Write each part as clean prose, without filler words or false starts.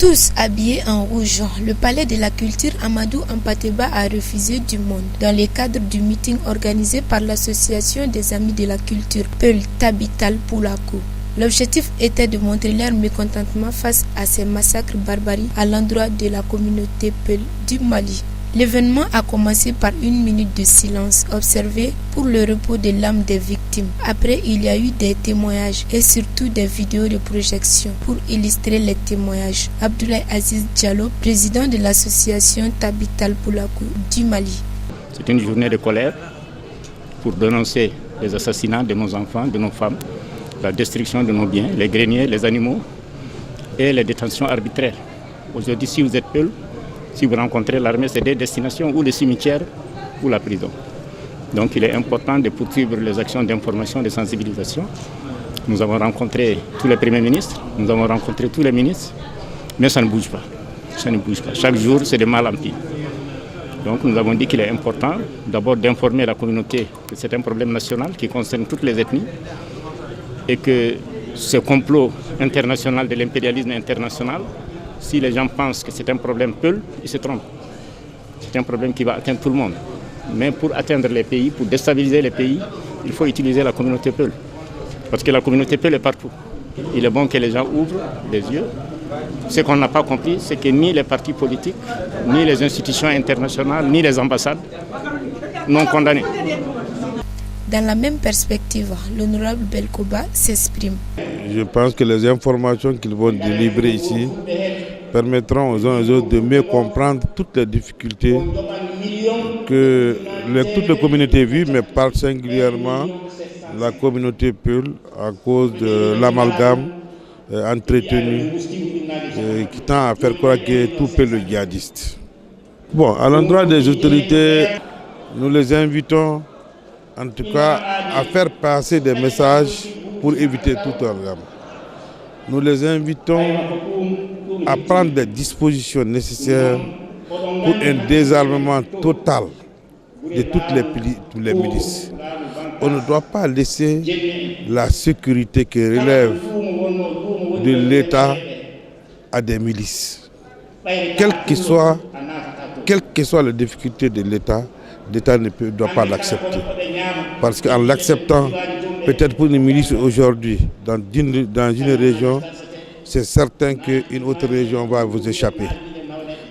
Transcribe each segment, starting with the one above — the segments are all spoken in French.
Tous habillés en rouge, le palais de la culture Amadou Hampâté-Bâ a refusé du monde dans le cadre du meeting organisé par l'association des amis de la culture Peul Tabital Poulako. L'objectif était de montrer leur mécontentement face à ces massacres barbaries à l'endroit de la communauté Peul du Mali. L'événement a commencé par une minute de silence observé pour le repos de l'âme des victimes. Après, il y a eu des témoignages et surtout des vidéos de projection pour illustrer les témoignages. Abdoulaye Aziz Diallo, président de l'association Tabital Poulako du Mali. C'est une journée de colère pour dénoncer les assassinats de nos enfants, de nos femmes, la destruction de nos biens, les greniers, les animaux et les détentions arbitraires. Aujourd'hui, si vous êtes Peul, si vous rencontrez l'armée, c'est des destinations ou le cimetière ou la prison. Donc il est important de poursuivre les actions d'information, de sensibilisation. Nous avons rencontré tous les premiers ministres, nous avons rencontré tous les ministres, mais ça ne bouge pas. Ça ne bouge pas. Chaque jour, c'est de mal en pire. Donc nous avons dit qu'il est important d'abord d'informer la communauté que c'est un problème national qui concerne toutes les ethnies et que ce complot international de l'impérialisme international, si les gens pensent que c'est un problème Peul, ils se trompent. C'est un problème qui va atteindre tout le monde. Mais pour atteindre les pays, pour déstabiliser les pays, il faut utiliser la communauté Peul. Parce que la communauté Peul est partout. Il est bon que les gens ouvrent les yeux. Ce qu'on n'a pas compris, c'est que ni les partis politiques, ni les institutions internationales, ni les ambassades n'ont condamné. Dans la même perspective, l'honorable Belkoba s'exprime. Je pense que les informations qu'ils vont délivrer ici permettront aux uns et aux autres de mieux comprendre toutes les difficultés que toute la communauté vit, mais parle singulièrement la communauté Peul à cause de l'amalgame entretenu qui tend à faire croire que tout Peul est djihadiste. Bon, à l'endroit des autorités, nous les invitons en tout cas à faire passer des messages pour éviter tout amalgame. Nous les invitons à prendre des dispositions nécessaires pour un désarmement total de toutes les milices. On ne doit pas laisser la sécurité qui relève de l'État à des milices. Quelles que soient les difficultés de l'État ne doit pas l'accepter. Parce qu'en l'acceptant, peut-être pour une milice aujourd'hui, dans une région, c'est certain qu'une autre région va vous échapper.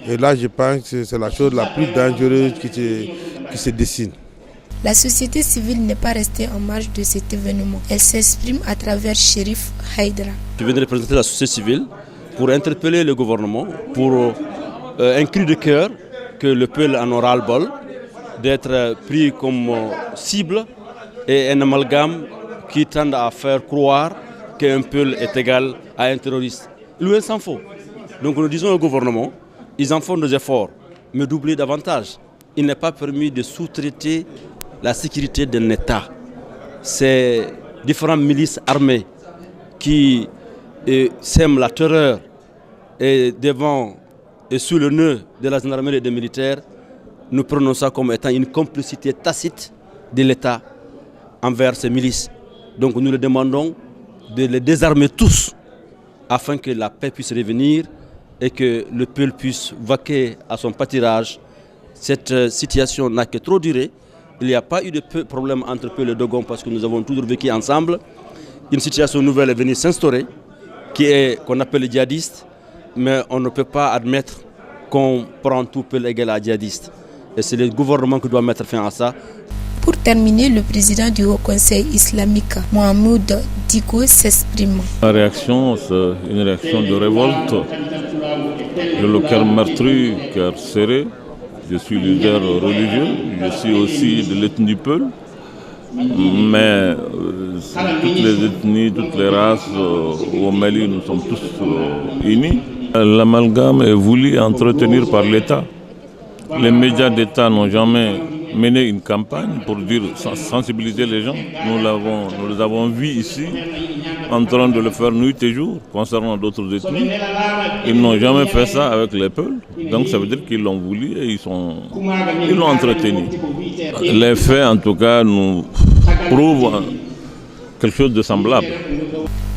Et là, je pense que c'est la chose la plus dangereuse qui se dessine. La société civile n'est pas restée en marge de cet événement. Elle s'exprime à travers Chérif Haïdra. Je viens de représenter la société civile pour interpeller le gouvernement, pour un cri de cœur que le Peul en aura le bol, d'être pris comme cible et un amalgame qui tend à faire croire qu'un Peul est égal à un terroriste. Loin s'en faut. Donc nous disons au gouvernement, ils en font des efforts, mais doubler davantage. Il n'est pas permis de sous-traiter la sécurité d'un État. Ces différentes milices armées qui sèment la terreur et devant et sous le nœud de la gendarmerie et des militaires, nous prenons ça comme étant une complicité tacite de l'État envers ces milices. Donc nous leur demandons de les désarmer tous afin que la paix puisse revenir et que le Peul puisse vaquer à son pâturage. Cette situation n'a que trop duré. Il n'y a pas eu de problème entre Peul et Dogon parce que nous avons toujours vécu ensemble. Une situation nouvelle est venue s'instaurer, qu'on appelle les djihadistes, mais on ne peut pas admettre qu'on prend tout Peul égal à djihadiste. Et c'est le gouvernement qui doit mettre fin à ça. Pour terminer, le président du Haut Conseil islamique, Mohamed Diko, s'exprime. La réaction, c'est une réaction de révolte. J'ai le cœur meurtri, cœur serré. Je suis leader religieux, je suis aussi de l'ethnie Peul. Mais toutes les ethnies, toutes les races au Mali, nous sommes tous unis. L'amalgame est voulu entretenir par l'État. Les médias d'État n'ont jamais mené une campagne pour dire, sensibiliser les gens. Nous les avons vus ici en train de le faire nuit et jour concernant d'autres ethnies. Ils n'ont jamais fait ça avec les Peuls. Donc ça veut dire qu'ils l'ont voulu et ils l'ont entretenu. Les faits en tout cas nous prouvent quelque chose de semblable.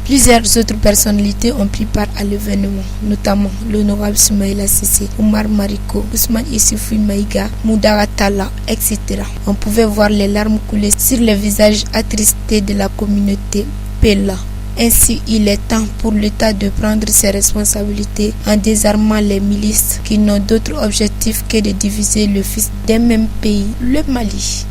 Plusieurs autres personnalités ont pris part à l'événement, notamment l'honorable Soumaïla Sissé, Omar Mariko, Ousmane Issoufou Maïga, Moudara Talla, etc. On pouvait voir les larmes couler sur les visages attristés de la communauté Pella. Ainsi, il est temps pour l'État de prendre ses responsabilités en désarmant les milices qui n'ont d'autre objectif que de diviser le fils d'un même pays, le Mali.